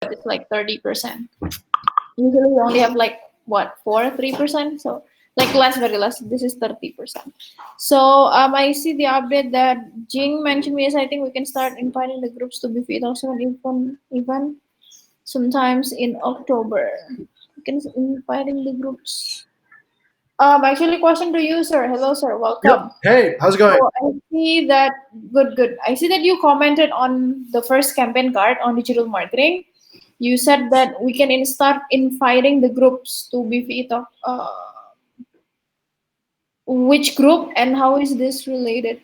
it's like 30%. Usually we only have like what 3%. So like less, very less. This is 30%. So I see the update that Jing mentioned me is I think we can start inviting the groups to be fit also even sometimes in October. We can inviting the groups. Actually, question to you, sir. Hello, sir. Yep. Welcome. Hey, how's it going? So I see that good. I see that you commented on the first campaign card on digital marketing. You said that we can start inviting the groups to BVE Talk. Which group and how is this related?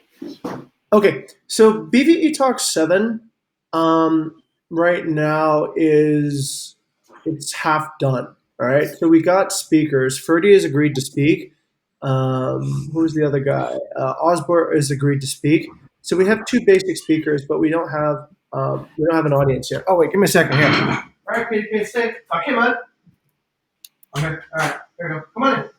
Okay, so BVE Talk 7 right now is it's half done. All right, so we got speakers. Ferdy has agreed to speak. Who's the other guy? Osborne has agreed to speak. So we have two basic speakers, but we don't have an audience yet. Oh wait, give me a second here. All right, can you stay? Okay, man. Okay, all right, there you go. Come on in.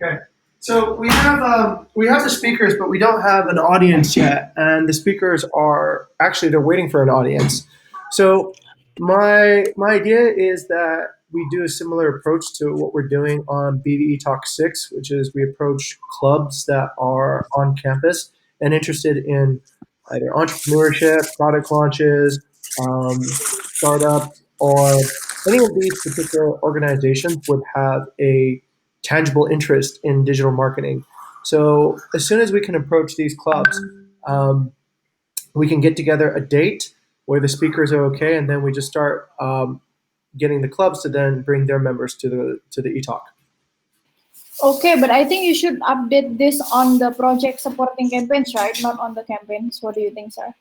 Okay. So we have the speakers, but we don't have an audience yet, and the speakers are actually they're waiting for an audience. So my idea is that we do a similar approach to what we're doing on BDE Talk 6, which is we approach clubs that are on campus and interested in either entrepreneurship, product launches, startups, or any of these particular organizations would have a tangible interest in digital marketing. So as soon as we can approach these clubs, um, we can get together a date where the speakers are okay, and then we just start getting the clubs to then bring their members to the eTalk. Okay, but I think you should update this on the project supporting campaigns, right? Not on the campaigns. What do you think, sir?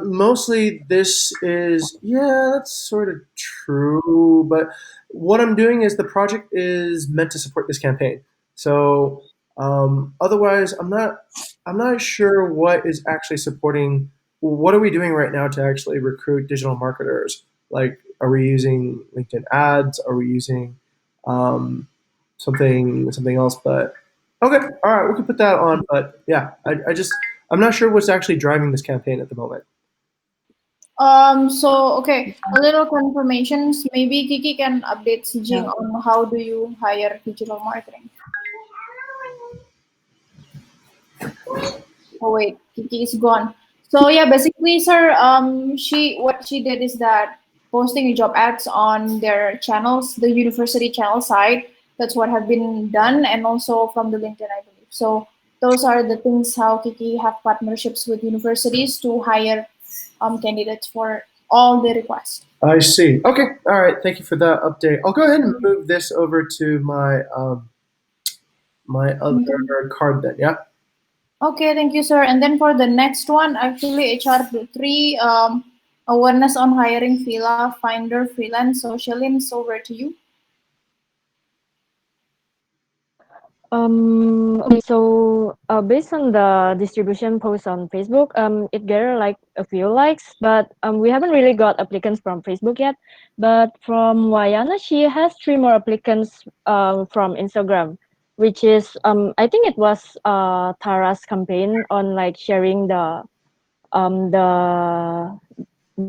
Mostly this is yeah, that's sort of true. But what I'm doing is the project is meant to support this campaign. So otherwise, I'm not sure what is actually supporting. What are we doing right now to actually recruit digital marketers? Like, are we using LinkedIn ads? Are we using um, something else? But okay, all right, we can put that on. But yeah, I just I'm not sure what's actually driving this campaign at the moment. So okay, a little confirmations. Maybe Kiki can update Sijing Yeah. on how do you hire digital marketing. Oh wait, Kiki is gone. So yeah, basically, sir, she what she did is that posting job ads on their channels, the university channel side. That's what have been done, and also from the LinkedIn, I believe. So those are the things how Kiki have partnerships with universities to hire candidates for all the requests. I see. Okay. All right. Thank you for that update. I'll go ahead and move this over to my other card then. Yeah. Okay, thank you, sir. And then for the next one, actually, HR3 awareness on hiring Fila Finder freelance socialins over to you. Okay, so based on the distribution post on Facebook, it gathered like a few likes, but we haven't really got applicants from Facebook yet. But from Wayana, she has 3 more applicants from Instagram, which is I think it was Tara's campaign on like sharing the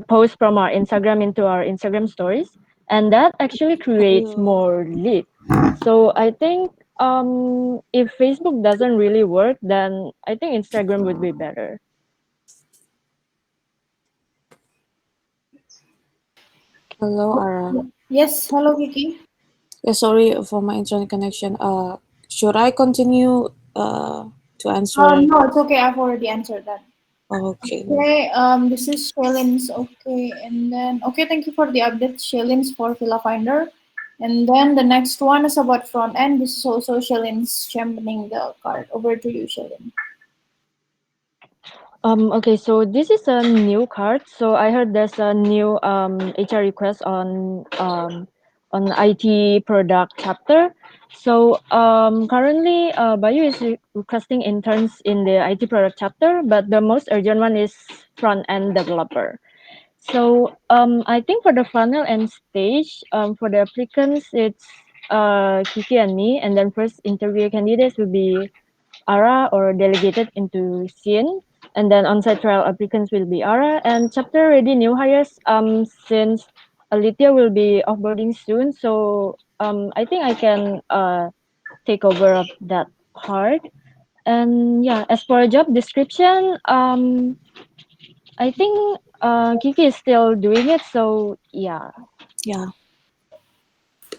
post from our Instagram into our Instagram stories, and that actually creates more lead. So I think if Facebook doesn't really work, then I think Instagram would be better. Hello, Ara. Yes, hello, Kiki. Yeah, sorry for my internet connection. Should I continue to answer? No, it's okay. I've already answered that. Okay. Okay, this is Shailins. Okay, and then okay, thank you for the update, Shailins for Fila Finder. And then the next one is about front end. This is also Shailins championing the card. Over to you, Shailin. Okay, so this is a new card. So I heard there's a new HR request on IT product chapter. So currently, Bayu is requesting interns in the IT product chapter, but the most urgent one is front end developer. So I think for the final end stage, for the applicants, it's Kiki and me, and then first interview candidates will be Ara or delegated into Sin. and then on-site trial applicants will be Ara, and chapter ready new hires. Since Alithia will be offboarding soon, so I think I can take over of that part. And yeah, as for a job description, I think Kiki is still doing it, so yeah. Yeah.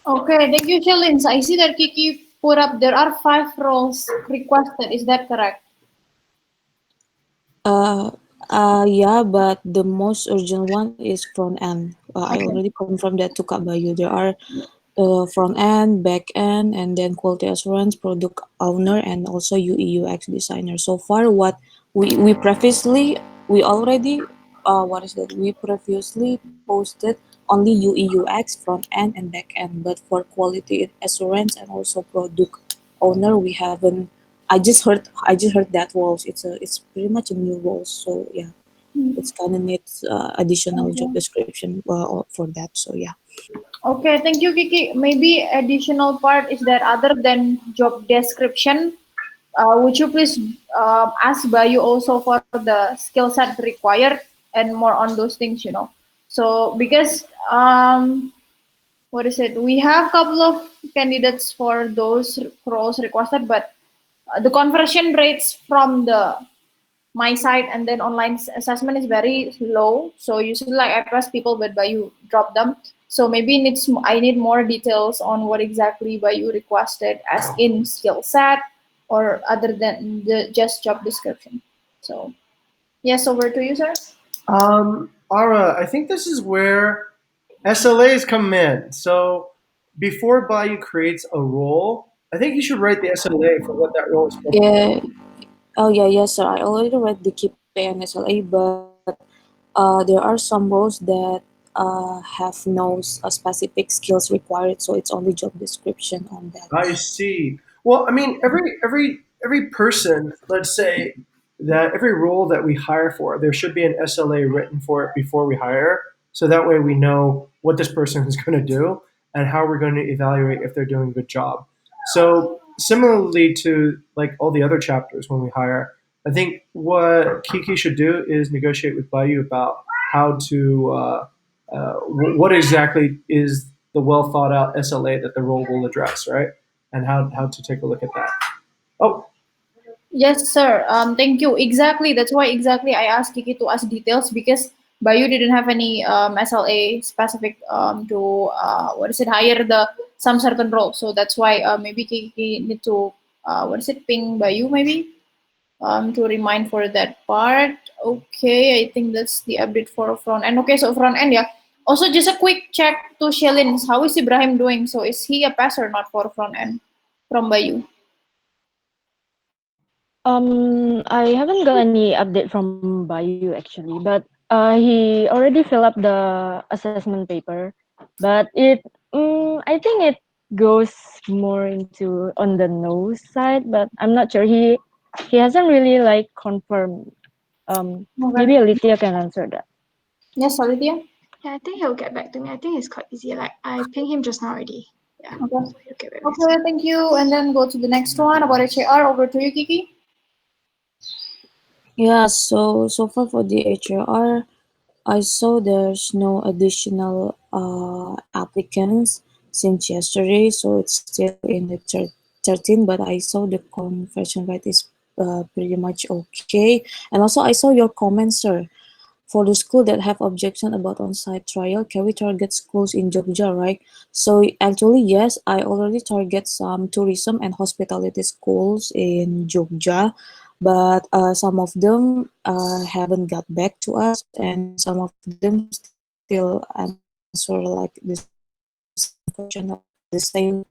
Okay, thank you, Shalins. I see that Kiki put up there are 5 roles requested. Is that correct? Uh, yeah, but the most urgent one is front end. I Okay. already confirmed that to Kak Bayu. There are front end, back end, and then quality assurance, product owner, and also UI UX designer. So far, what we previously we already what is that? We previously posted only UI UX, front end, and back end. But for quality assurance and also product owner, we haven't. I just heard that roles. It's pretty much a new role. So yeah, it's kind of needs additional job Okay. description for that. So yeah. Okay, thank you, Kiki. Maybe additional part is that other than job description, would you please ask Bayu also for the skill set required and more on those things, you know? So because what is it? We have a couple of candidates for those roles requested, but the conversion rates from the my side and then online assessment is very low. So usually like I press people, but by you drop them. So maybe I need more details on what exactly by you requested as in skill set or other than the just job description. So yes, over to you, sir. Ara, I think this is where SLAs come in. So before Bayou creates a role, I think you should write the SLA for what that role is supposed to Yeah. Oh yeah, yes, sir. I already read the KPI and SLA, but there are some roles that have no specific skills required, so it's only job description on that. I see. Well, I mean, every person, let's say that every role that we hire for, there should be an SLA written for it before we hire, so that way we know what this person is going to do and how we're going to evaluate if they're doing a good job. So similarly to like all the other chapters when we hire, I think what Kiki should do is negotiate with Bayou about how to what exactly is the well thought out SLA that the role will address, right? And how to take a look at that. Oh, Yes, sir. Thank you. Exactly. That's why exactly I asked Kiki to ask details because Bayu didn't have any SLA specific to what is it hire the some certain role. So that's why maybe Kiki need to what is it ping Bayu maybe to remind for that part. Okay, I think that's the update for front end. Okay, so front end yeah. Also, just a quick check to Shelin. How is Ibrahim doing? So is he a pass or not for front end from Bayu? I haven't got any update from Bayu actually, but he already filled up the assessment paper, but I think it goes more into on the no side, but I'm not sure. He hasn't really like confirmed. Maybe Okay. Alithia can answer that. Yes, Olivia. Yeah, I think he'll get back to me. I think it's quite easy. Like I pinged him just now already. Yeah, Okay. so he'll get back very Okay, soon. thank you. And then go to the next one about HAR. Over to you, Kiki. Yeah, so far for the HR, I saw there's no additional applicants since yesterday, so it's still in the 13. But I saw the conversion rate is pretty much okay. And also, I saw your comment, sir. For the school that have objection about on-site trial, can we target schools in Jogja, right? So actually, yes, I already target some tourism and hospitality schools in Jogja, but some of them haven't got back to us, and some of them still answer like the same question, like the same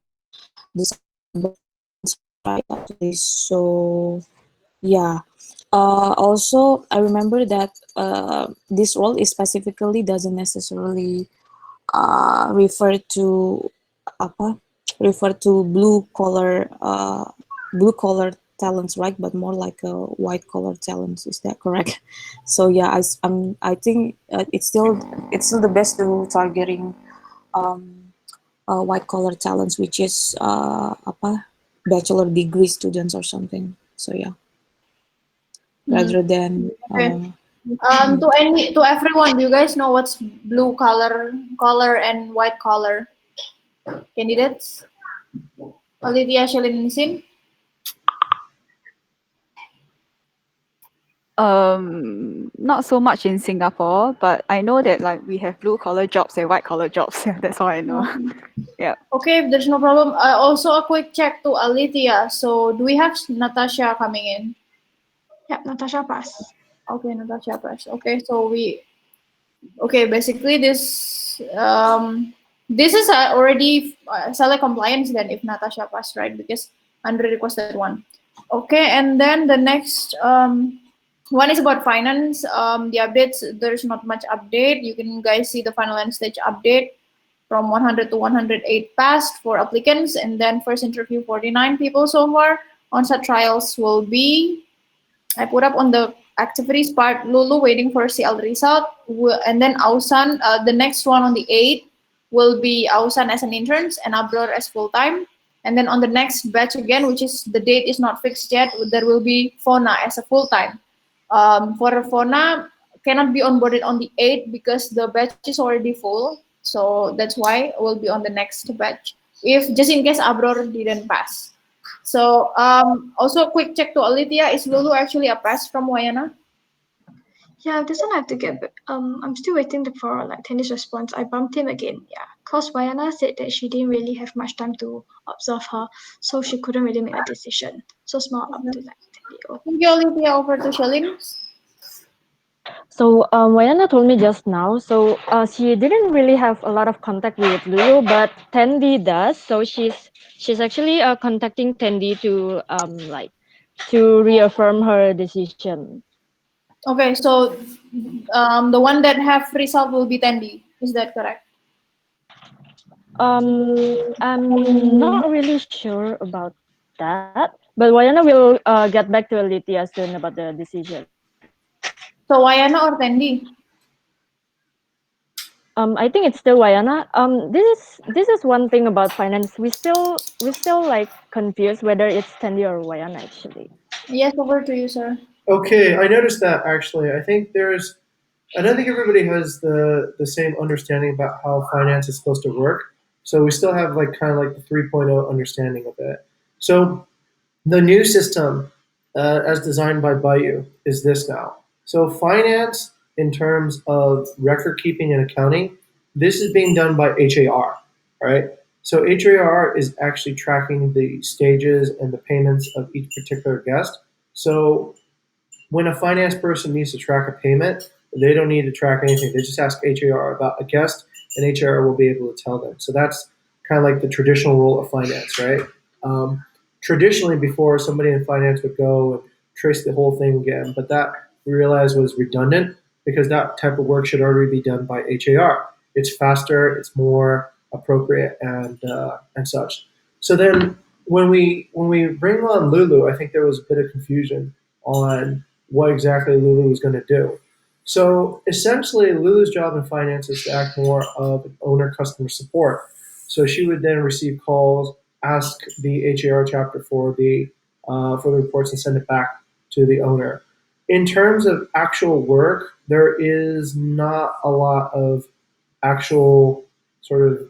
about on-site trial actually. So yeah. Also, I remember that this role is specifically doesn't necessarily refer to apa refer to blue collar talents, right? But more like a white collar talents. Is that correct? So yeah, I think it's still the best to targeting um, white collar talents, which is apa bachelor degree students or something. So yeah. rather than Okay. To everyone, do you guys know what's blue color and white color? Candidates? Olivia, Shalin, and Sim? Not so much in Singapore, but I know that like we have blue collar jobs and white collar jobs. Yeah, that's all I know. Yeah. Okay, there's no problem. Also, a quick check to Alithia. So, do we have Natasha coming in? Yep, Natasha passed. Okay, Natasha press. Okay, so basically this is already seller compliance then if Natasha passed, right? Because Andre requested one. Okay, and then the next one is about finance. The updates, there's not much update. You can guys see the final end stage update from 100 to 108 passed for applicants, and then first interview 49 people so far. On-site trials will be, I put up on the activities part, Lulu waiting for CL result, and then Ausan, the next one on the 8th will be Ausan as an intern and Abror as full-time. And then on the next batch again, which is the date is not fixed yet, there will be Fona as a full-time. For Fona, cannot be onboarded on the 8th because the batch is already full. So that's why it will be on the next batch. If just in case Abror didn't pass. So also a quick check to Alithia, is Lulu actually a pass from Wayana? Yeah, this one I have to get. I'm still waiting for like Tenny's response. I bumped him again. Yeah, cause Wayana said that she didn't really have much time to observe her, so she couldn't really make a decision. So it's more up to like Tenny. Thank you, Alithia. Over to Shalin. So Wayana told me just now. So she didn't really have a lot of contact with Lulu, but Tandy does. So she's actually contacting Tandy to to reaffirm her decision. Okay, so the one that have result will be Tandy. Is that correct? I'm not really sure about that, but Wayana will get back to Alithia soon about the decision. So Wayana or Tandy? I think it's still Wayana. This is one thing about finance. We still like confused whether it's Tandy or Wayana actually. Yes, over to you, sir. Okay, I noticed that actually. I don't think everybody has the same understanding about how finance is supposed to work. So we still have like kind of like the 3.0 understanding of it. So the new system, as designed by Bayou, is this now. So finance, in terms of record keeping and accounting, this is being done by HAR, right? So HAR is actually tracking the stages and the payments of each particular guest. So when a finance person needs to track a payment, they don't need to track anything. They just ask HAR about a guest, and HAR will be able to tell them. So that's kind of like the traditional role of finance, right? Traditionally, before, somebody in finance would go and trace the whole thing again, but that we realized was redundant because that type of work should already be done by HAR. It's faster, it's more appropriate, and such. So then, when we bring on Lulu, I think there was a bit of confusion on what exactly Lulu was going to do. So essentially, Lulu's job in finance is to act more of an owner customer support. So she would then receive calls, ask the HAR chapter for the reports, and send it back to the owner. In terms of actual work, there is not a lot of actual sort of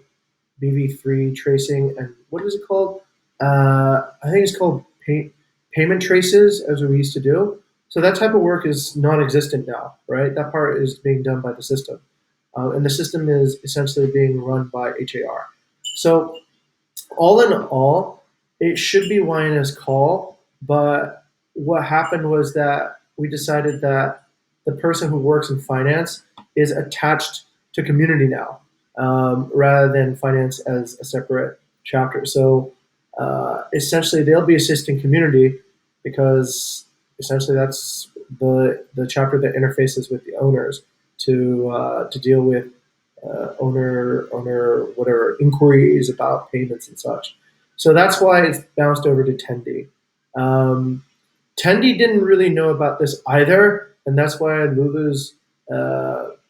BV3 tracing, and what is it called? I think it's called payment traces, as we used to do. So that type of work is non-existent now, right? That part is being done by the system, and the system is essentially being run by HAR. So all in all, it should be YNS call, but what happened was that we decided that the person who works in finance is attached to community now, rather than finance as a separate chapter. So essentially, they'll be assisting community because essentially that's the chapter that interfaces with the owners to deal with owner whatever inquiries about payments and such. So that's why it's bounced over to Tendi. Tendi didn't really know about this either, and that's why Lulu's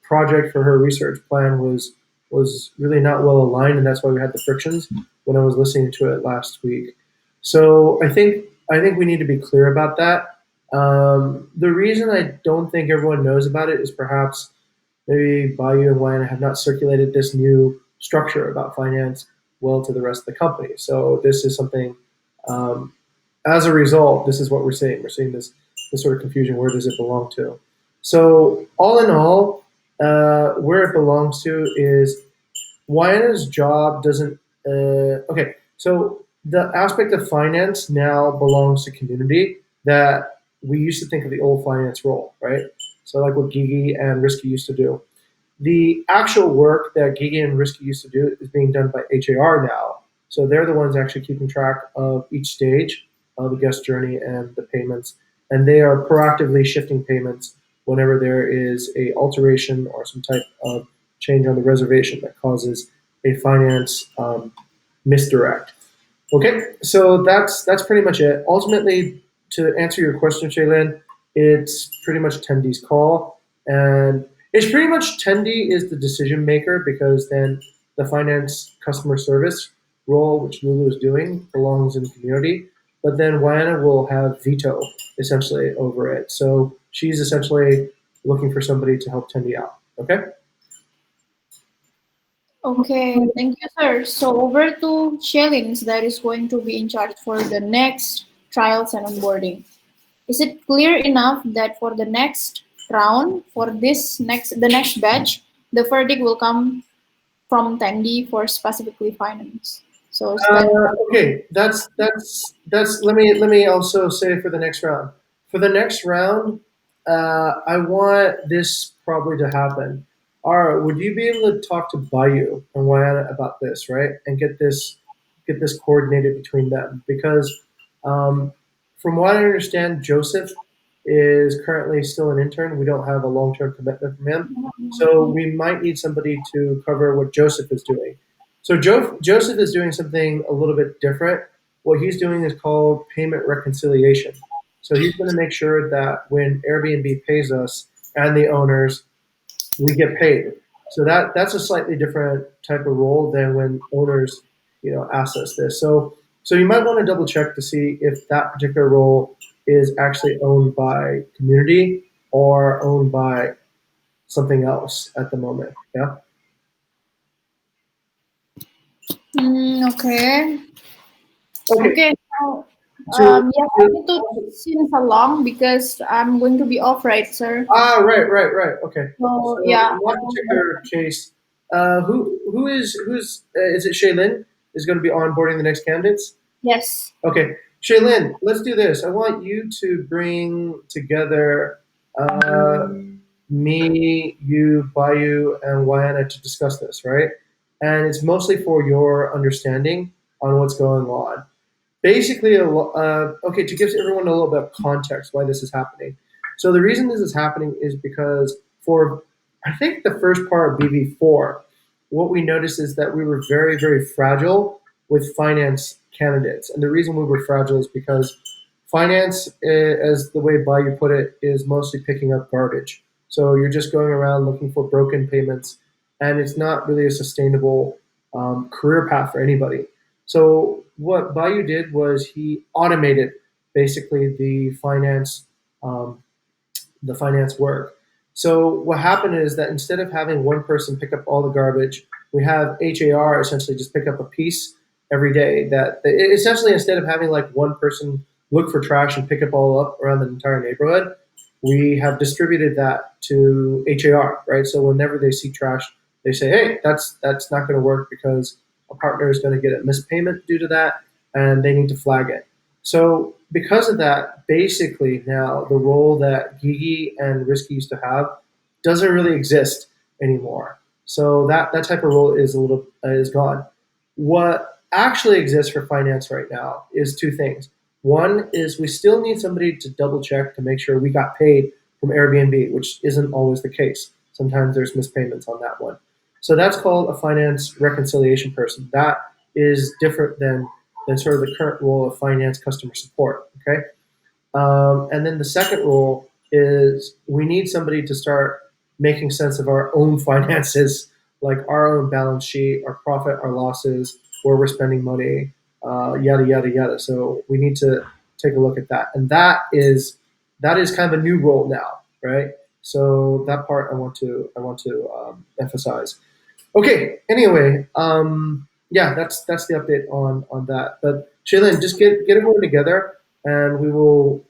project for her research plan was really not well aligned, and that's why we had the frictions when I was listening to it last week. So I think we need to be clear about that. The reason I don't think everyone knows about it is perhaps maybe Bayou and Wayne have not circulated this new structure about finance well to the rest of the company. So this is something. Um, as a result, this is what we're seeing. We're seeing this sort of confusion. Where does it belong to? So all in all, where it belongs to is Wayana's job doesn't. Okay, so the aspect of finance now belongs to community that we used to think of the old finance role, right? So like what Gigi and Risky used to do. The actual work that Gigi and Risky used to do is being done by HAR now. So they're the ones actually keeping track of each stage of the guest journey and the payments, and they are proactively shifting payments whenever there is a alteration or some type of change on the reservation that causes a finance misdirect. Okay, so that's pretty much it. Ultimately, to answer your question, Shaylin, it's pretty much Tendy's call, and it's pretty much Tendy is the decision maker because then the finance customer service role, which Lulu is doing, belongs in the community. But then Wyana will have veto essentially over it. So she's essentially looking for somebody to help Tendy out. Okay. Okay, thank you, sir. So over to Shellings that is going to be in charge for the next trials and onboarding. Is it clear enough that for the next round, for the next batch, the verdict will come from Tandy for specifically finance? So is that Okay, that's. Let me also say for the next round. For the next round, I want this probably to happen. Ara, would you be able to talk to Bayou and Wayana about this, right, and get this coordinated between them? Because from what I understand, Joseph is currently still an intern. We don't have a long-term commitment from him, so we might need somebody to cover what Joseph is doing. So Joseph is doing something a little bit different. What he's doing is called payment reconciliation. So he's going to make sure that when Airbnb pays us and the owners, we get paid. So that's a slightly different type of role than when owners, ask us this. So you might want to double check to see if that particular role is actually owned by community or owned by something else at the moment. Yeah. okay? Okay. Okay, so So yes, I need to since along because I'm going to be off, right, sir? right. Okay. So So yeah, in that particular case, who's is it Shaylin is going to be onboarding the next candidates? yes. Okay, Shaylin, let's do this. I want you to bring together me, you, Bayu, and Wayana to discuss this, right? And it's mostly for your understanding on what's going on. Basically, okay, to give everyone a little bit of context why this is happening. So the reason this is happening is because for I think the first part of BV4, what we noticed is that we were very, very fragile with finance candidates, and the reason we were fragile is because finance, as the way Bayou put it, is mostly picking up garbage. So you're just going around looking for broken payments, and it's not really a sustainable career path for anybody. So what Bayou did was he automated basically um, the finance work. So what happened is that instead of having one person pick up all the garbage, we have HAR essentially just pick up a piece every day. That essentially instead of having like one person look for trash and pick up all up around the entire neighborhood, we have distributed that to HAR, right? So whenever they see trash, they say, "Hey, that's not going to work because a partner is going to get a missed payment due to that, and they need to flag it." So because of that, basically now the role that Gigi and Risky used to have doesn't really exist anymore. So that type of role is gone. What actually exists for finance right now is two things. One is we still need somebody to double check to make sure we got paid from Airbnb, which isn't always the case. Sometimes there's mispayments on that one. So that's called a finance reconciliation person. That is different than sort of the current role of finance customer support. Okay. And then the second role is we need somebody to start making sense of our own finances, like our own balance sheet, our profit, our losses, where we're spending money, yada, yada, yada. So we need to take a look at that. And that is that is kind of a new role now, right? So that part I want to emphasize. Okay. Anyway, yeah, that's the update on that. But Shaylin, just get everyone together, and we'll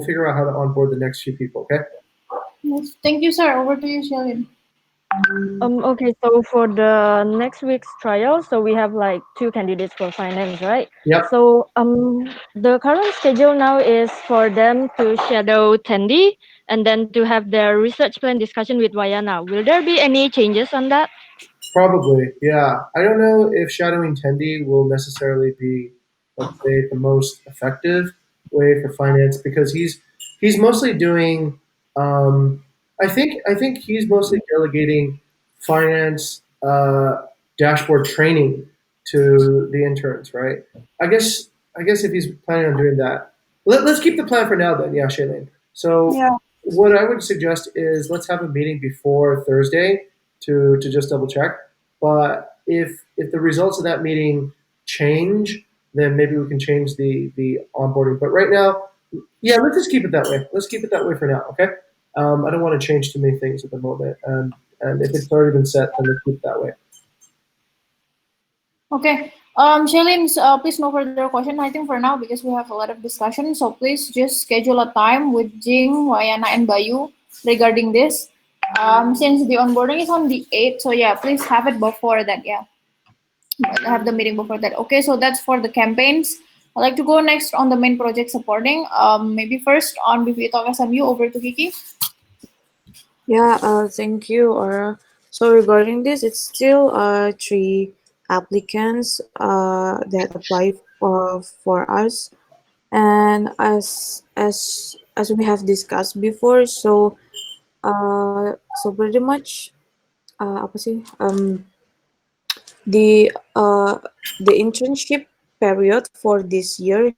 figure out how to onboard the next few people. Okay. Yes. Thank you, sir. Over to you, Shalin. Okay, so for the next week's trial, so we have like two candidates for finance, right? Yep. So the current schedule now is for them to shadow Tandy and then to have their research plan discussion with Vayana. Will there be any changes on that? Probably, yeah. I don't know if shadowing Tendi will necessarily be, let's say, the most effective way for finance because he's mostly doing. I think he's mostly delegating finance dashboard training to the interns, right? I guess I guess if he's planning on doing that, let's keep the plan for now then. Yeah, Shailene. So Yeah. what I would suggest is let's have a meeting before Thursday to just double check. But if the results of that meeting change, then maybe we can change the onboarding. But right now, yeah, let's just keep it that way. Let's keep it that way for now. Okay. I don't want to change too many things at the moment, and if it's already been set, then let's keep it that way. Okay. Shalin, please no further question. I think for now because we have a lot of discussion, so please just schedule a time with Jing, Wayana, and Bayu regarding this. Since the onboarding is on the 8th, so yeah, please have it before that. Yeah, have the meeting before that. Okay, so that's for the campaigns. I'd like to go next on the main project supporting. Maybe first on BPE Talk SMU, over to Kiki. Yeah, thank you, Aura. So regarding this, it's still three applicants that apply for us, and as we have discussed before, so pretty much apa sih the uh the internship period for this year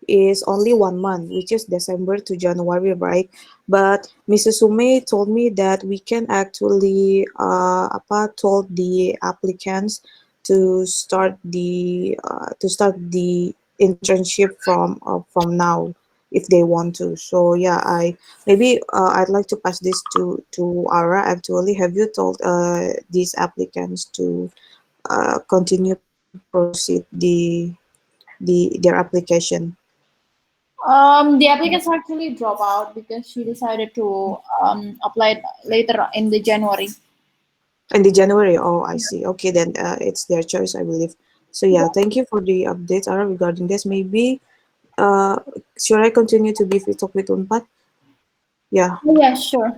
is only 1 month, which is December to January, right? But Mrs. Sume told me that we can actually told the applicants to start the internship from now if they want to. So yeah, I maybe I'd like to pass this to Ara. Actually, have you told these applicants to continue proceed their application The applicants actually drop out because she decided to apply later in the January. in the January? Oh, I see. Okay, then it's their choice, I believe. So yeah, thank you for the update, Ara, regarding this. Maybe uh, should I continue to be free talk with Unpad? Yeah, Oh, yeah, sure.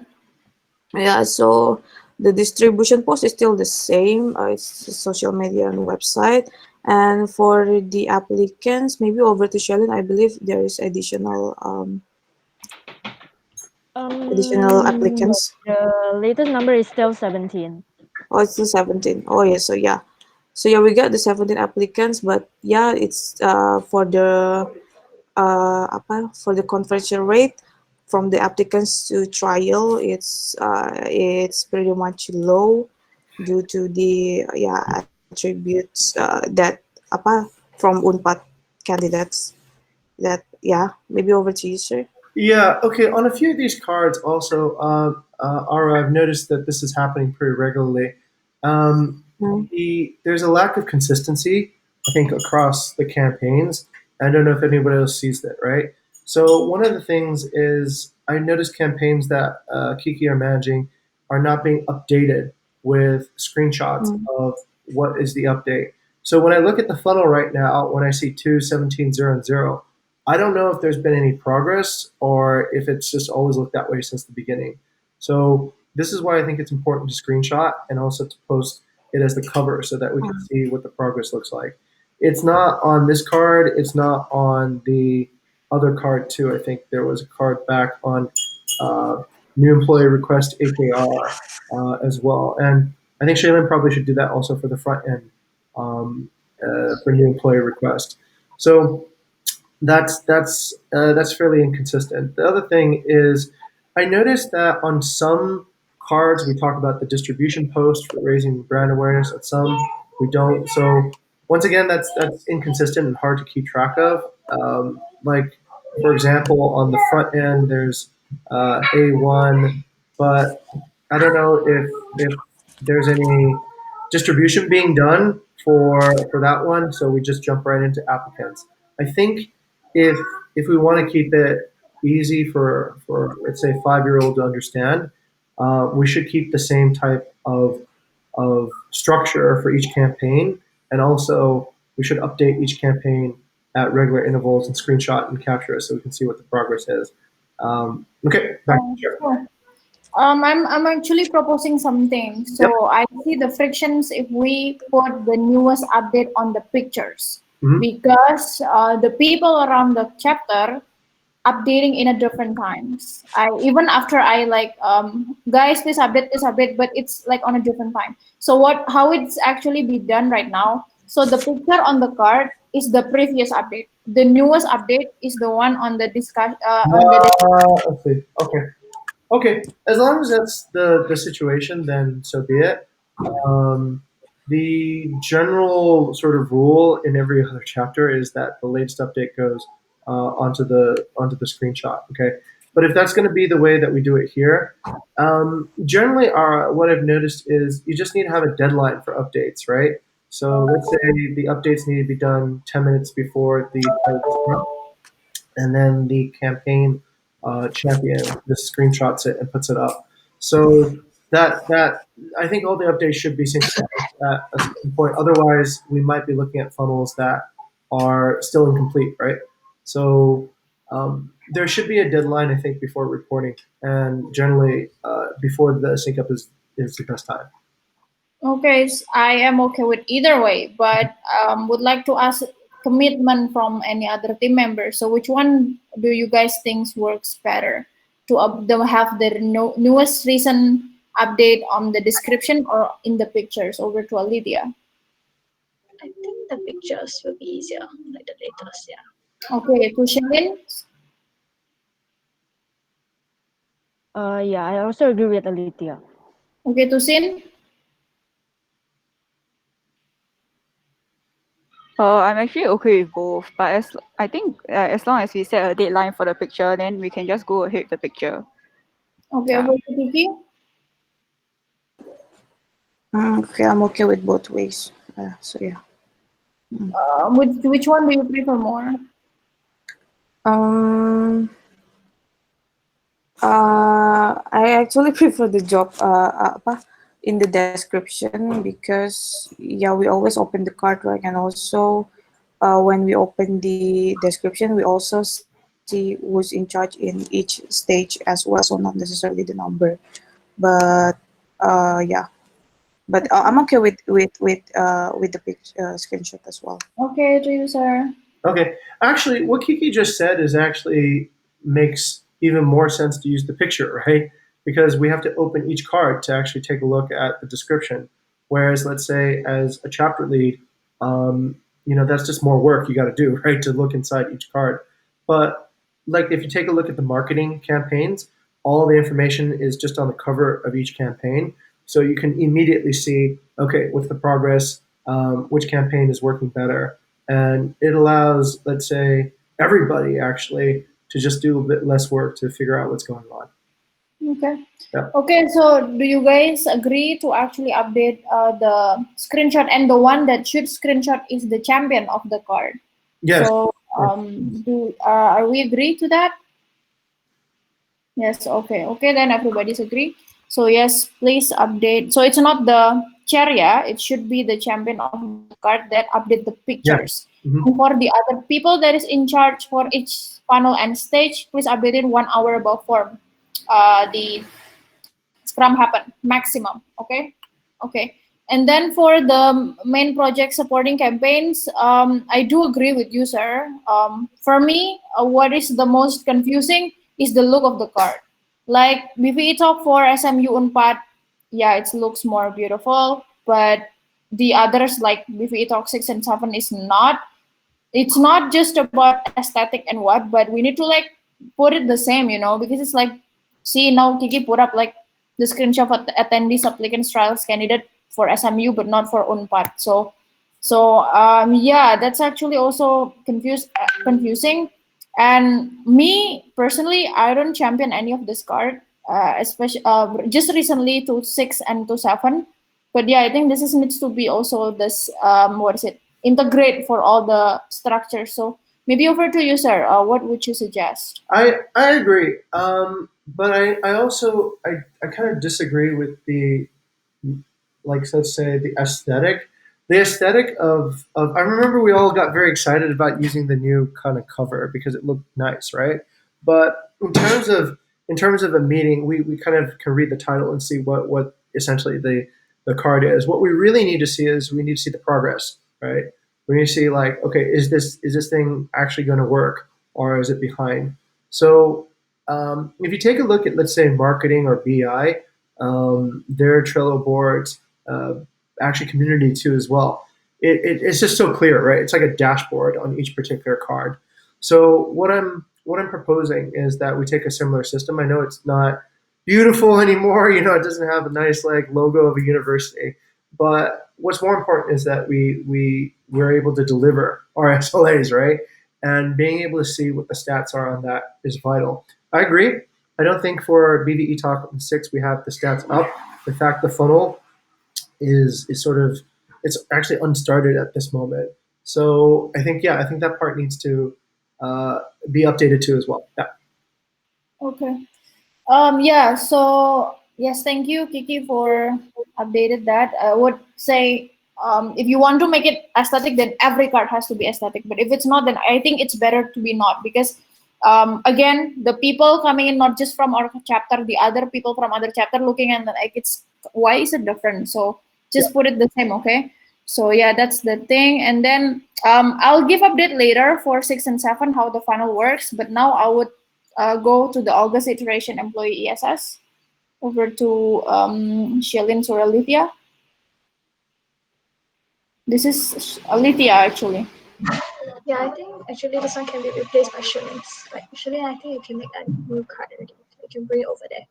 yeah. So the distribution post is still the same. It's social media and website. And for the applicants, maybe over to Shalin, I believe there is additional Yes, applicants. the latest number is still 17. Oh, it's the 17. Oh, yeah. So, yeah. So, yeah, we got the 17 applicants, but yeah, it's for the conversion rate from the applicants to trial, it's pretty much low due to the attributes that from Unpad candidates that maybe over to you, sir. Yeah. Okay. On a few of these cards, also, Ara, I've noticed that this is happening pretty regularly. Um, Mm. there's a lack of consistency, I think, across the campaigns. I don't know if anybody else sees that, right? So one of the things is I noticed campaigns that Kiki are managing are not being updated with screenshots Mm. of what is the update. So when I look at the funnel right now, when I see 2 17 0 0, I don't know if there's been any progress or if it's just always looked that way since the beginning. So this is why I think it's important to screenshot and also to post it as the cover so that we can see what the progress looks like. It's not on this card. It's not on the other card too. I think there was a card back on uh, new employee request AKR as well, and I think Shaylin probably should do that also for the front end for new employee request. So that's fairly inconsistent. The other thing is, I noticed that on some cards we talk about the distribution post for raising brand awareness. At some we don't. So once again, that's inconsistent and hard to keep track of. Like For example, on the front end, there's A1, but I don't know if there's any distribution being done for that one. So we just jump right into applicants. I think if if we want to keep it easy for let's say 5 year old to understand, we should keep the same type of structure for each campaign, and also we should update each campaign at regular intervals and screenshot and capture it so we can see what the progress is. Okay, back to you. Sure. I'm actually proposing something. Yep. So I see the frictions if we put the newest update on the pictures, Mhm. because the people around the chapter updating in a different times. I even after I like guys this update, but it's like on a different time. So what how it's actually be done right now? So the picture on the card is the previous update. The newest update is the one on the discuss on the Let's see. Okay. Okay, as long as that's the situation, then so be it. Um, the general sort of rule in every other chapter is that the latest update goes onto the screenshot. Okay, but if that's going to be the way that we do it here, generally, what I've noticed is you just need to have a deadline for updates, right? So let's say the updates need to be done 10 minutes before the and then the campaign champion just screenshots it and puts it up. So that I think all the updates should be synchronized at a certain point. Otherwise, we might be looking at funnels that are still incomplete, right? So there should be a deadline, I think, before reporting, and generally before the sync up is the best time. Okay, I am okay with either way, but would like to ask commitment from any other team member. So which one do you guys think works better to have the newest recent update on the description or in the pictures? Over to Lydia. I think the pictures will be easier, like the latest, yeah. Okay, to Shalin. Yeah, I also agree with Alithia. Okay, to Sin. I'm actually okay with both, but I think as long as we set a deadline for the picture, then we can just go ahead with the picture. Okay, Yeah. over to Kiki. Okay, I'm okay with both ways. So yeah. Which one do you prefer more? Um. I actually prefer the job apa, in the description because yeah we always open the card, right, and also when we open the description we also see who's in charge in each stage as well, so not necessarily the number, but yeah, but I'm okay with the screenshot as well. Okay, to you, sir. Okay. Actually, what Kiki just said is actually makes even more sense to use the picture, right? Because we have to open each card to actually take a look at the description. Whereas, let's say, as a chapter lead, that's just more work you got to do, right? To look inside each card. But like, if you take a look at the marketing campaigns, all the information is just on the cover of each campaign, so you can immediately see, okay, what's the progress, which campaign is working better, and it allows, let's say, everybody actually to just do a bit less work to figure out what's going on. Okay. Yeah. Okay, so do you guys agree to actually update the screenshot, and the one that should screenshot is the champion of the card? Yes. So are we agree to that? Yes. Okay. Okay. Then everybody's agree. So yes, please update. So it's not the chair, yeah. It should be the champion of the card that update the Yeah. pictures. Mhm. And for the other people that is in charge for each panel and stage, please update it 1 hour above form. The Scrum happen maximum. Okay. Okay. And then for the main project supporting campaigns, I do agree with you, sir. For me, what is the most confusing is the look of the card. Like BPE Talk for SMU Unpad, yeah, it looks more beautiful, but the others like BPE Talk 6 and 7 is not. It's not just about aesthetic and what, but we need to like put it the same, because it's like, see now Kiki put up like the screenshot of the attendees applicants trials candidate for SMU but not for Unpad. So yeah, that's actually also confusing. And me personally, I don't champion any of this card, especially just recently to 6 and to 7. But yeah, I think this is needs to be also this what is it, integrate for all the structures. So maybe over to you, sir. What would you suggest? I agree. But I also I kind of disagree with the, like, let's say, the aesthetic of I remember we all got very excited about using the new kind of cover because it looked nice, right? But in terms of a meeting, we kind of can read the title and see what essentially the card is. What we really need to see is we need to see the progress, right? We need to see, like, okay, is this thing actually going to work, or is it behind? So if you take a look at, let's say, marketing or BI, their Trello boards, actually community too as well. It's just so clear, right? It's like a dashboard on each particular card. So what I'm proposing is that we take a similar system. I know it's not beautiful anymore. You know, it doesn't have a nice, like, logo of a university. But what's more important is that we're able to deliver our SLAs, right? And being able to see what the stats are on that is vital. I agree. I don't think for BVE Talk 6 we have the stats up. In fact, the funnel is sort of, it's actually unstarted at this moment. So I think, yeah, I think that part needs to uh, be updated too as well. Yeah. Okay. Yeah, so yes, thank you, Kiki, for updated that. I would say if you want to make it aesthetic, then every card has to be aesthetic. But if it's not, then I think it's better to be not, because again, the people coming in not just from our chapter, the other people from other chapter looking, and like, it's why is it different? So Yeah. just put it the same, okay? So yeah, that's the thing. And then I'll give update later for 6 and 7 how the funnel works. But now I would go to the August iteration employee ESS. Over to Shelin or Alithia. This is Alithia actually. Yeah, I think actually this one can be replaced by shillings. Like shilling, I think you can make a new card already. You can bring it over there.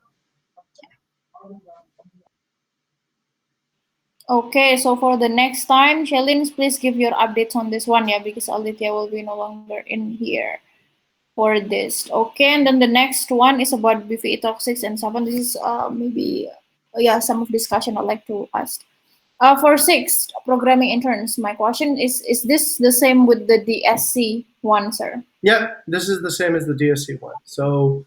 Okay, so for the next time, Shelin, please give your updates on this one, yeah, because Alithia will be no longer in here for this. Okay, and then the next one is about BVE Toxics and 7. This is maybe yeah, some of discussion I'd like to ask. For 6 programming interns, my question is this the same with the DSC one, sir? Yeah, this is the same as the DSC one. So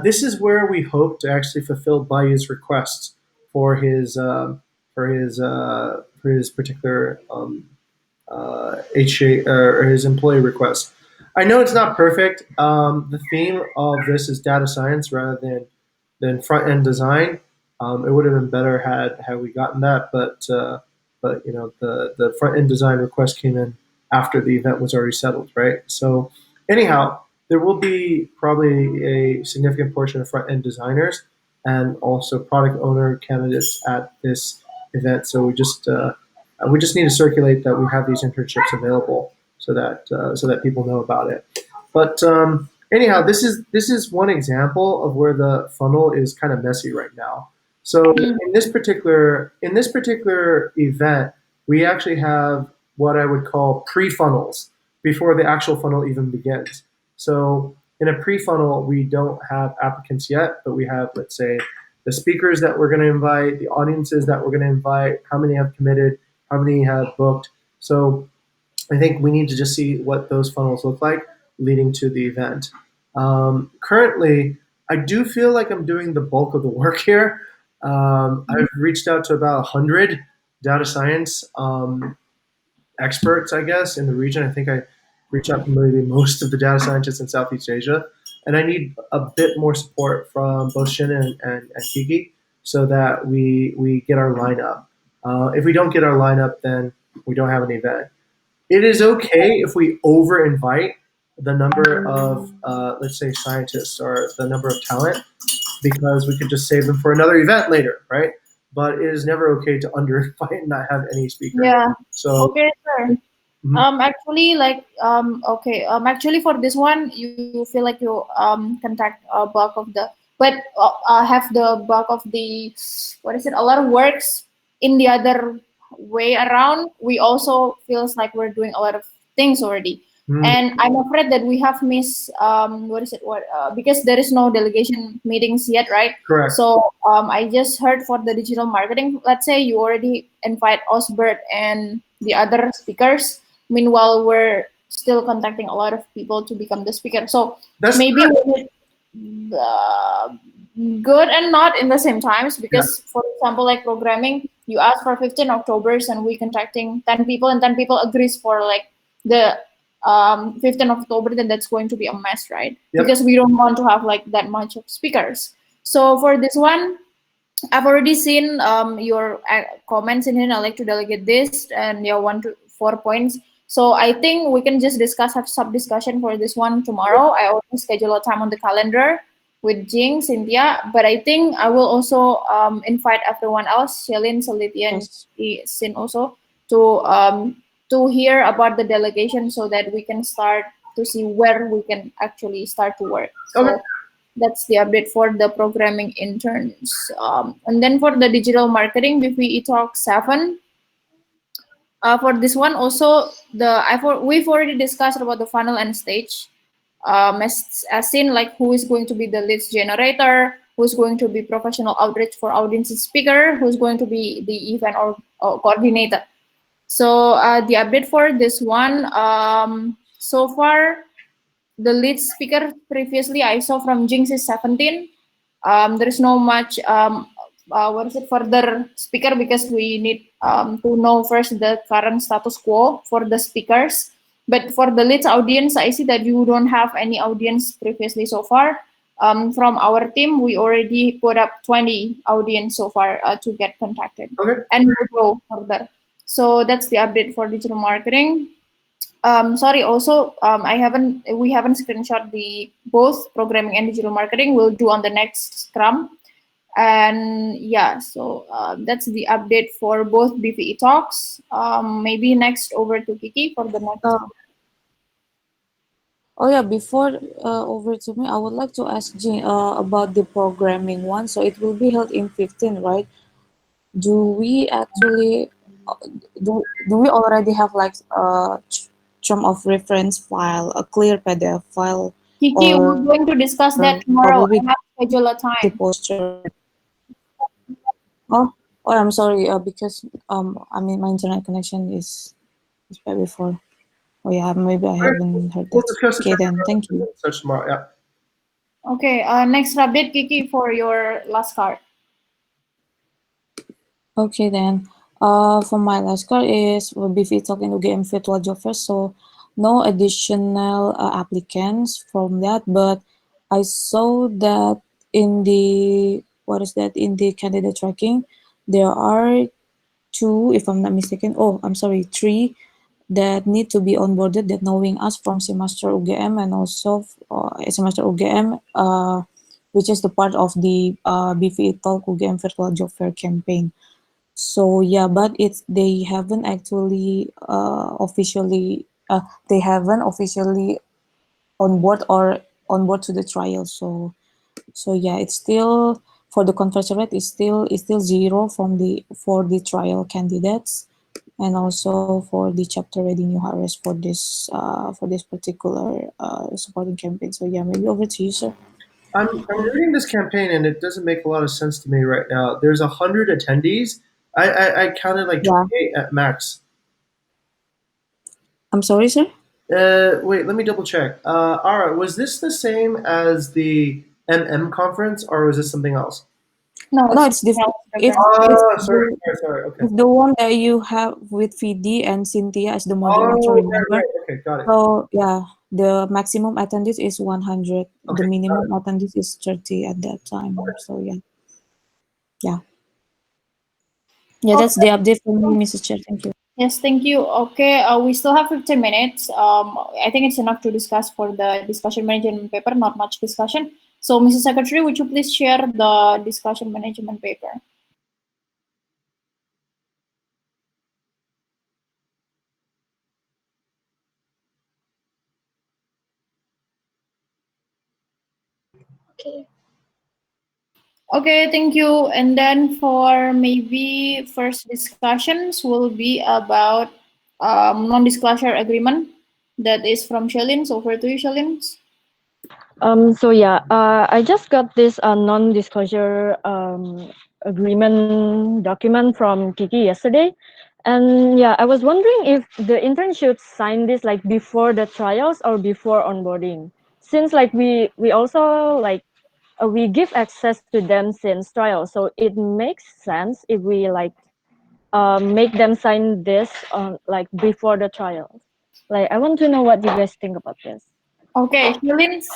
this is where we hope to actually fulfill Bayou's requests for his for his particular HA or his employee request. I know it's not perfect. The theme of this is data science rather than front end design. It would have been better had we gotten that, but you know, the front end design request came in after the event was already settled, right? So anyhow, there will be probably a significant portion of front end designers and also product owner candidates at this event. So we just need to circulate that we have these internships available so that people know about it. But anyhow, this is one example of where the funnel is kind of messy right now. So in this particular event, we actually have what I would call pre-funnels before the actual funnel even begins. So in a pre-funnel, we don't have applicants yet, but we have, let's say, the speakers that we're going to invite, the audiences that we're going to invite, how many have committed, how many have booked. So I think we need to just see what those funnels look like leading to the event. Currently, I do feel like I'm doing the bulk of the work here. I've reached out to about 100 data science experts, I guess, in the region. I think I reached out to maybe most of the data scientists in Southeast Asia. And I need a bit more support from both Shin and Kiki so that we get our lineup. If we don't get our lineup, then we don't have an event. It is okay if we over invite the number of, let's say, scientists or the number of talent, because we could just save them for another event later, right? But it is never okay to under invite and not have any speakers. Yeah. So, Okay, sir. Actually, like, okay, actually for this one, you feel like you contact bulk of the, but have the bulk of the, what is it? A lot of works in the other way around. We also feels like we're doing a lot of things already. And I'm afraid that we have missed because there is no delegation meetings yet, right? Correct. So I just heard for the digital marketing. Let's say you already invite Osbert and the other speakers. Meanwhile, we're still contacting a lot of people to become the speaker. So That's maybe correct. we good and not in the same times, Yeah. because for example, like programming, you ask for 15 Octobers and we contacting 10 people and 10 people agrees for like the 15th October, then that's going to be a mess, right? Yep. Because we don't want to have like that much of speakers. So for this one, I've already seen your comments in here. I like to delegate this and your 1 to 4 points. So I think we can just discuss, have sub discussion for this one tomorrow. I already schedule a time on the calendar with Jing, Cynthia, but I think I will also invite everyone else, Shelin, Salithia, and Yes. Sin also to hear about the delegation so that we can start to see where we can actually start to work. Okay. So that's the update for the programming interns. And then for the digital marketing, BPE Talk 7. For this one also, we've already discussed about the funnel and stage. As in like who is going to be the leads generator, who's going to be professional outreach for audience speaker, who's going to be the event or coordinator. So the update for this one, so far the lead speaker previously I saw from Jinx is 17. There is no much what is it further speaker because we need to know first the current status quo for the speakers. But for the leads audience, I see that you don't have any audience previously so far. From our team, we already put up 20 audience so far to get contacted, Okay. and we'll go further. So that's the update for digital marketing. Sorry, also, we haven't screenshot the both programming and digital marketing. We'll do on the next Scrum. And yeah, so that's the update for both BPE talks. Maybe next over to Kiki for the next. Uh, oh yeah, before over to me, I would like to ask Jean about the programming one. So it will be held in 15, right? Do we actually uh, do we already have like a term of reference file, a clear PDF file, Kiki, we're or going to discuss that probably tomorrow. I have the to schedule a poster? time. Oh, oh, I'm sorry. Because I mean my internet connection is bad before. Oh yeah, maybe I Okay. haven't heard We'll that. discuss the Okay then, thank you. search tomorrow. Yeah. Okay, next update, Kiki, for your last card. Okay then. For my last card is will be talking to game virtual job first. So no additional applicants from that, but I saw that in the what is that in the candidate tracking, there are two, if I'm not mistaken. Oh, I'm sorry, three that need to be onboarded that knowing us from semester UGM and also semester UGM, which is the part of the BVA Talk UGM Virtual Job Fair campaign. So yeah, but they haven't actually officially they haven't officially on board or on board to the trial. So yeah, it's still for the conversion rate is still zero from the for the trial candidates, and also for the chapter ready new hires for this particular supporting campaign. So yeah, maybe over to you, sir. I'm reading this campaign and it doesn't make a lot of sense to me right now. There's 100 attendees. I counted like Yeah, 28 at max. I'm sorry, sir. Wait, let me double check. Ara, was this the same as the conference or was this something else? No, No, it's it's different. different. Oh, sorry, sorry, sorry. Okay. It's the one that you have with VD and Cynthia as the moderator, Oh, right, remember? right. Okay, got it. So yeah, the maximum attendance is 100. The Okay, got minimum it. attendance is 30 at that time. So yeah, yeah, yeah. That's the Okay. update from me, Mrs. Chair. Thank you. Yes, thank you. Okay, we still have 15 minutes. I think it's enough to discuss for the discussion management paper, not much discussion. So, Mrs. Secretary, would you please share the discussion management paper? Okay. Okay, thank you. And then for maybe first discussions will be about non-disclosure agreement. That is from Shalins. Over to you, Shalins. So yeah, I just got this non-disclosure agreement document from Kiki yesterday, and yeah, I was wondering if the intern should sign this like before the trials or before onboarding, since like we also like we give access to them since trials, so it makes sense if we like make them sign this on like before the trials. Like I want to know what you guys think about this. Okay, Shalins,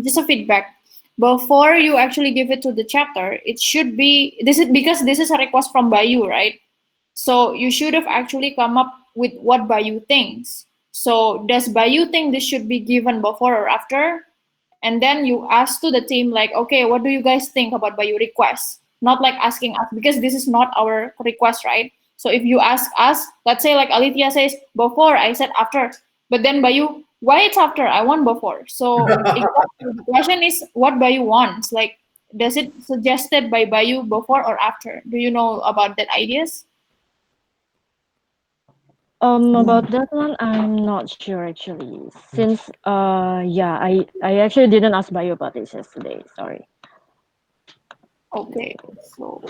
just a feedback. Before you actually give it to the chapter, it should be this is because this is a request from Bayu, right? So you should have actually come up with what Bayu thinks. So does Bayu think this should be given before or after? And then you ask to the team like, okay, what do you guys think about Bayu request? Not like asking us because this is not our request, right? So if you ask us, let's say like Alithia says before, I said after, but then Bayu, why it's after? I want before. So exactly, the question is what Bayu wants. Like, does it suggested by Bayu before or after? Do you know about that ideas? About that one, I'm not sure actually. Since yeah, I actually didn't ask Bio about this yesterday. Sorry. Okay, so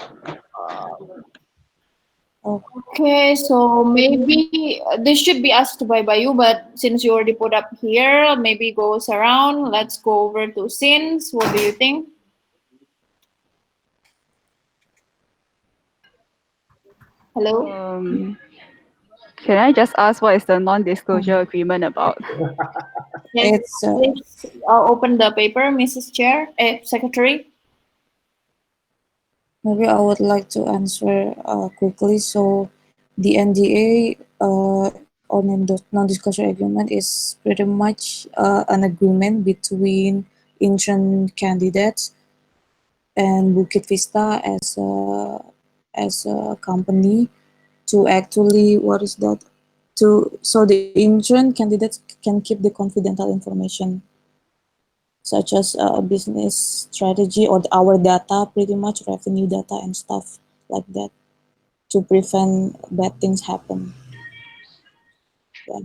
Oh, okay, so maybe this should be asked by Bayu, but since you already put up here, maybe goes around. Let's go over to Sins. What do you think? Hello? Um, can I just ask what is the non-disclosure agreement about? Yes, it's please open the paper, Mrs. Chair, Secretary. maybe I would like to answer quickly. So, the NDA on a non-disclosure agreement is pretty much an agreement between intern candidates and Bukit Vista as a company to actually what is that to so the intern candidates can keep the confidential information such as business strategy or our data, pretty much revenue data and stuff like that, to prevent bad things happen. Yeah.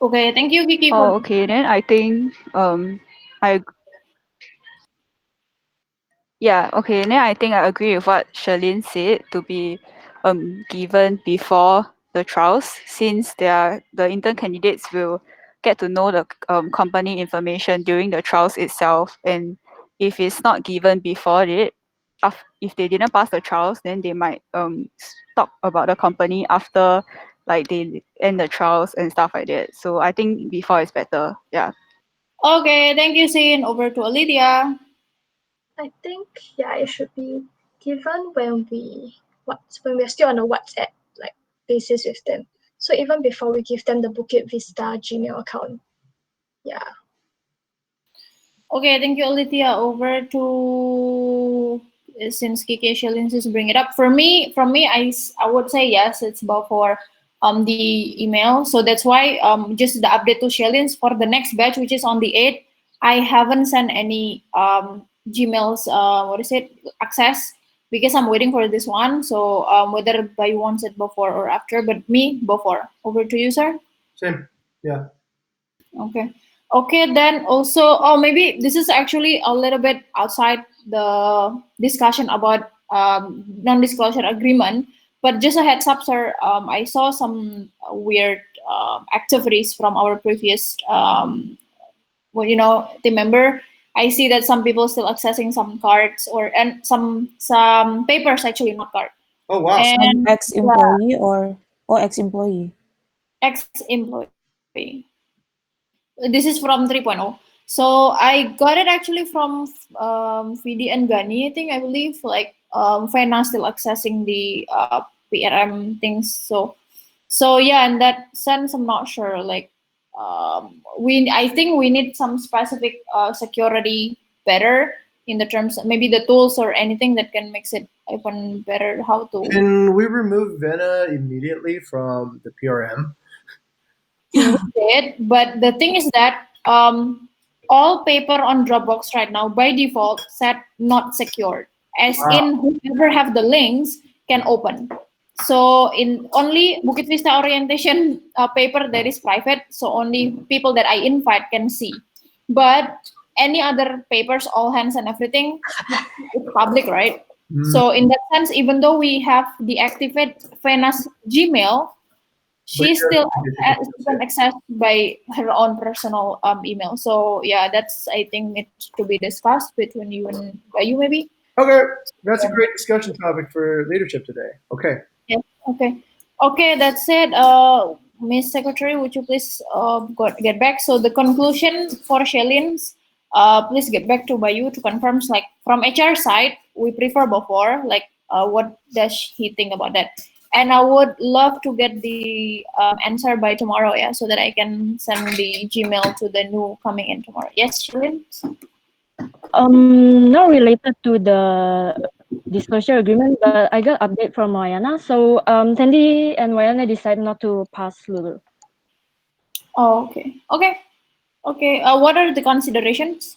Okay, thank you, Kiki, for Oh, okay. Then I think I yeah, okay. Then I think I agree with what Sherlyn said to be given before the trials, since the intern candidates will get to know the company information during the trials itself, and if it's not given before it, if they didn't pass the trials, then they might talk about the company after like they end the trials and stuff like that. So I think before is better. Yeah. okay. Thank you, Sin. Over to Lydia. I think yeah, it should be given when we're still on a WhatsApp like basis with them. So even before we give them the Bukit Vista Gmail account. Yeah. Okay, thank you, Alithia. Over to since Kiki Shillings is bring it up. For me, from me, I would say yes. It's about for the email. So that's why just the update to Shillings for the next batch, which is on the 8th. I haven't sent any Gmail's what is it access because I'm waiting for this one. So whether by wants it before or after, but me before. Over to you, sir. Same. Yeah. Okay. Okay, then also, oh, maybe this is actually a little bit outside the discussion about non-disclosure agreement, but just a heads up, sir. I saw some weird activities from our previous, well, team member. I see that some people still accessing some cards and some papers actually, not card. Oh wow. Some And yeah, ex-employee or ex-employee. ex-employee. This is from 3.0. So I got it actually from VD and Gani, I think, I believe. Like Fena still accessing the PRM things. So yeah, in that sense, I'm not sure. Like I think we need some specific security better in the terms, maybe the tools or anything that can make it even better. How to Can we remove Vena immediately from the PRM? we did, but the thing is that all paper on Dropbox right now by default set not secured, as Wow. in whoever have the links can open. So in only Bukit Vista orientation paper that is private, so only people that I invite can see. But any other papers, all hands and everything, it's public, right? So in that sense, even though we have deactivated Vena's Gmail, But she's you're still able she to can access by her own personal email. So yeah, that's I think needs to be discussed between you and you maybe. Okay, that's a great discussion topic for leadership today. Okay. Yes. Okay. Okay, that's it. Miss Secretary, would you please get back? So the conclusion for Shellings, please get back to Bayu to confirm. Like from HR side, we prefer before. Like, what does he think about that? And I would love to get the answer by tomorrow, yeah, so that I can send the Gmail to the new coming in tomorrow. Yes, Shellings. Not related to the disclosure agreement, but I got update from Wayana. So Tandy and Wayana decided not to pass Lulu. Oh, okay. Okay. Okay. What are the considerations?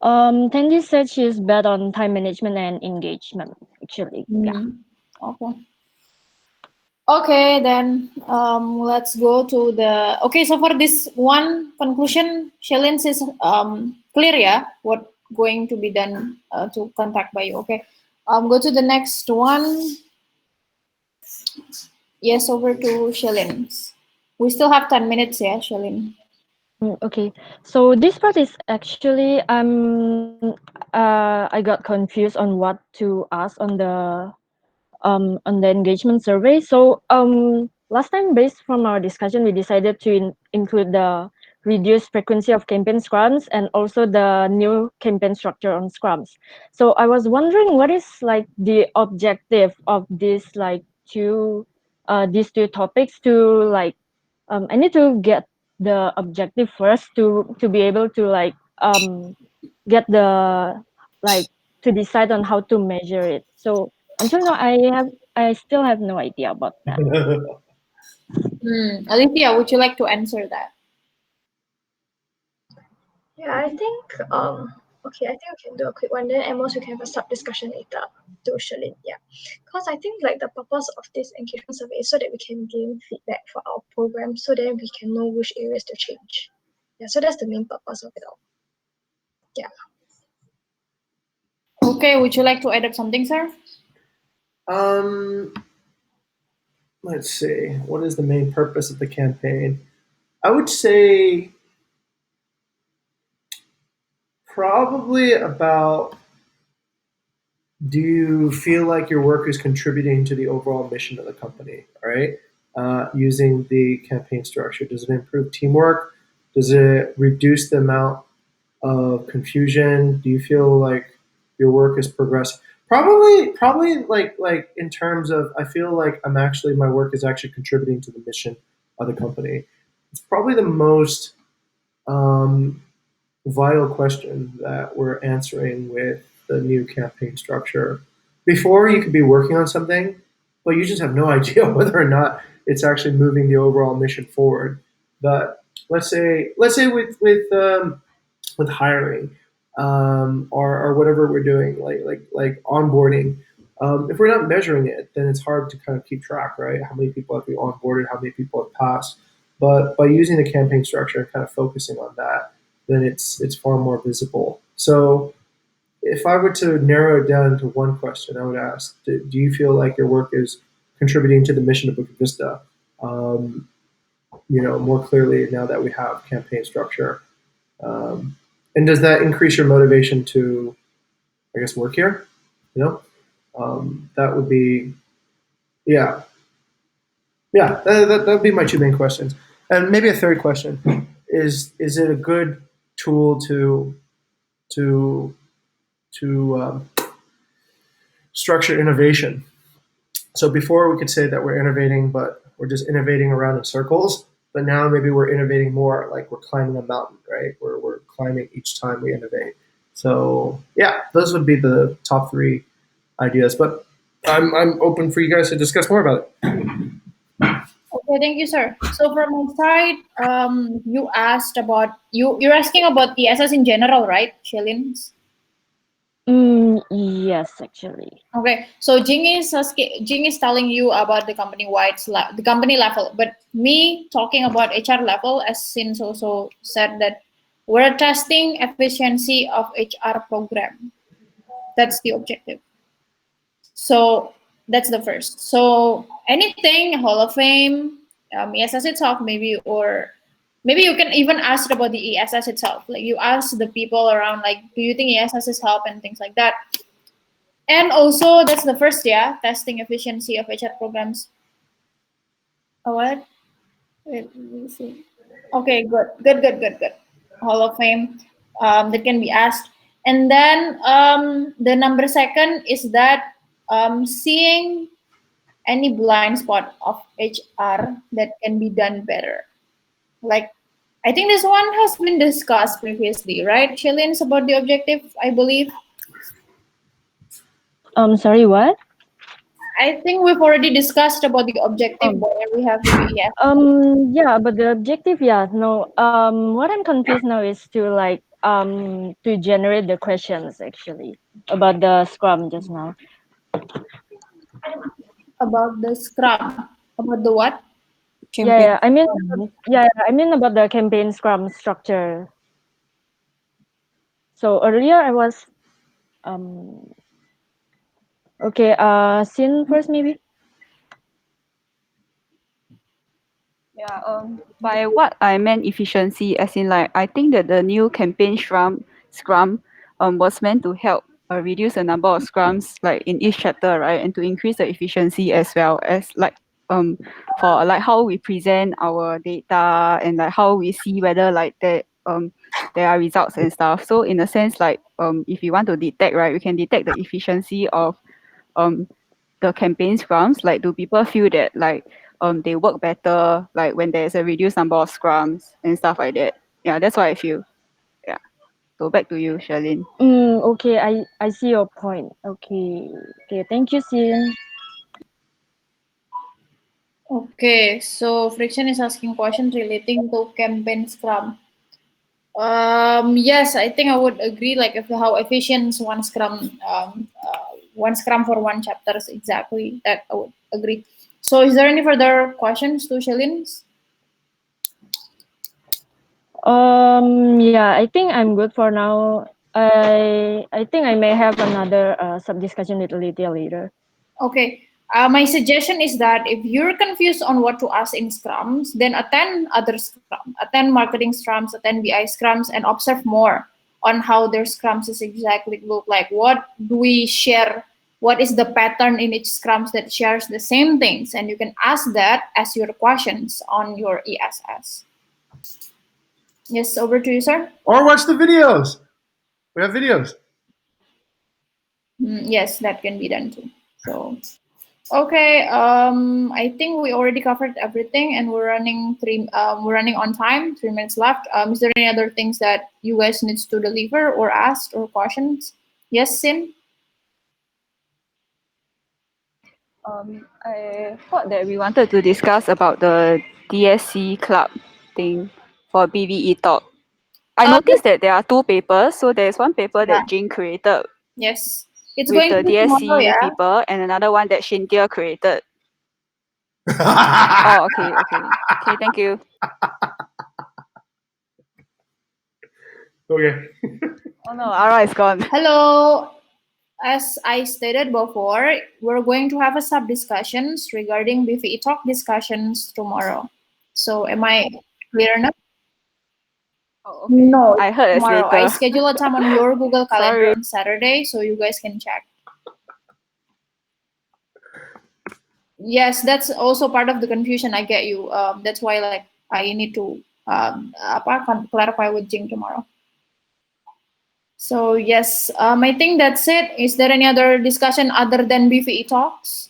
Tandy said she's bad on time management and engagement, actually. Yeah. Okay. Okay, then let's go to the. Okay, so for this one conclusion, Shellings is clear, yeah, what going to be done to contact by you. Okay, go to the next one. Yes, over to Shellings. We still have 10 minutes, yeah, Shellin. Okay, so this part is actually I got confused on what to ask on the engagement survey. So last time, based from our discussion, we decided to include the reduced frequency of campaign scrums and also the new campaign structure on scrums. So I was wondering what is like the objective of these two topics to like I need to get the objective first to be able to get the like to decide on how to measure it. So until now, I still have no idea about that. Alithia, would you like to answer that? Yeah, I think okay, I think we can do a quick one. Then at most we can have a sub discussion later to Shalin. Yeah, because I think like the purpose of this engagement survey is so that we can gain feedback for our program, so that we can know which areas to change. Yeah, so that's the main purpose of it all. Yeah. Okay, would you like to add up something, sir? Um, let's see. What is the main purpose of the campaign? I would say probably about, do you feel like your work is contributing to the overall mission of the company? All right. Using the campaign structure, does it improve teamwork? Does it reduce the amount of confusion? Do you feel like your work is progressing? Probably like in terms of, I feel like my work is actually contributing to the mission of the company. It's probably the most um, vital question that we're answering with the new campaign structure. Before, you could be working on something, but you just have no idea whether or not it's actually moving the overall mission forward. But let's say with hiring, or whatever we're doing, like onboarding. If we're not measuring it, then it's hard to kind of keep track, right? How many people have we onboarded? How many people have passed? But by using the campaign structure and kind of focusing on that, then it's far more visible. So if I were to narrow it down into one question, I would ask: do you feel like your work is contributing to the mission of Bukit Vista? Um, more clearly now that we have campaign structure. And does that increase your motivation to, I guess, work here? You know, that would be, yeah, yeah. That would be my two main questions, and maybe a third question is it a good tool to to structure innovation? So before we could say that we're innovating, but we're just innovating around in circles. But now maybe we're innovating more, like we're climbing a mountain, right? We're climbing each time we innovate. So yeah, those would be the top three ideas. But I'm open for you guys to discuss more about it. Okay, thank you, sir. So from my side, you're asking about the SS in general, right, Shalin? Yes, actually. Okay, so Jing is telling you about the the company level, but me talking about HR level, as Sin also said that we're testing efficiency of HR program. That's the objective. So that's the first. So anything Hall of Fame, ESS itself, maybe, or maybe you can even ask about the ESS itself. Like you ask the people around, like, do you think ESS is help and things like that. And also that's the first, yeah, testing efficiency of HR programs. Oh, what? Wait, let me see. Okay, good. Hall of Fame, that can be asked. And then the number second is that seeing any blind spot of HR that can be done better. Like, I think this one has been discussed previously, right? Shilins, about the objective, I believe. Sorry, what? I think we've already discussed about the objective Um, where we have VBES. yeah, but the objective, yeah, no. What I'm confused now is to like to generate the questions actually about the Scrum just now. About the Scrum. About the what? Yeah, Campaign yeah. I mean, Scrum. I mean about the campaign Scrum structure. So earlier I was um okay. Sin first maybe. Yeah, by what I meant efficiency, as in like I think that the new campaign Scrum was meant to help reduce the number of scrums like in each chapter, right, and to increase the efficiency as well as like for like how we present our data and like how we see whether like there are results and stuff. So in a sense, like if you want to detect, right, we can detect the efficiency of um the campaign scrums. Like, do people feel that like they work better like when there's a reduced number of scrums and stuff like that? Yeah, that's what I feel. Yeah. So back to you, Charlene. Okay. I see your point. Okay. Okay. Thank you, Sin. Okay, so Friction is asking questions relating to campaign Scrum. Yes, I think I would agree. Like, if how efficient one Scrum for one chapter is exactly that, I would agree. So, is there any further questions to Shalins? Yeah, I think I'm good for now. I think I may have another sub discussion a little later. Okay. My suggestion is that if you're confused on what to ask in Scrums, then attend other Scrum, attend marketing Scrums, attend BI Scrums, and observe more on how their Scrums is exactly look like. What do we share? What is the pattern in each Scrums that shares the same things? And you can ask that as your questions on your ESS. Yes, over to you, sir. Or watch the videos. We have videos. Yes, that can be done too. So. Okay, I think we already covered everything, and we're running on time. 3 minutes left. Is there any other things that you guys needs to deliver or ask or questions? Yes, Sin. I thought that we wanted to discuss about the DSC club thing for BVE talk. I Yes, noticed that there are two papers. So there's one paper yeah, that Jing created yes. It's with going to the be tomorrow. DSC Yeah. people and another one that Shintia created. Okay. Oh, okay, thank you. Oh no, Ara is gone. Hello. As I stated before, we're going to have a sub discussions regarding BVE talk discussions tomorrow. So, am I clear enough? Oh, okay. No, I heard it's tomorrow. I later. schedule a time on your Google Calendar Sorry. on Saturday, so you guys can check. Yes, that's also part of the confusion. I get you. That's why, like, I need to clarify with Jing tomorrow. So yes, I think that's it. Is there any other discussion other than BVE talks?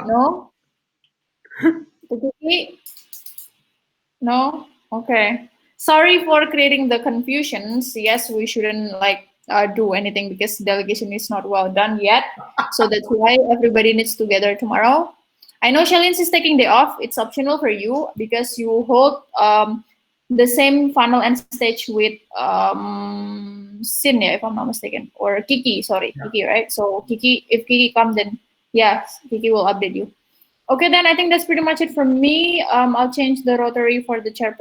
No. BVE? No? Okay. Sorry for creating the confusions. Yes, we shouldn't like do anything because delegation is not well done yet. So that's why everybody needs to gather tomorrow. I know Shalins is taking day off. It's optional for you because you hold the same funnel and stage with Sin, if I'm not mistaken, or Kiki. Sorry, Kiki, right? So Kiki, if Kiki comes, then yeah, Kiki will update you. Okay, then I think that's pretty much it for me. I'll change the rotary for the chairperson.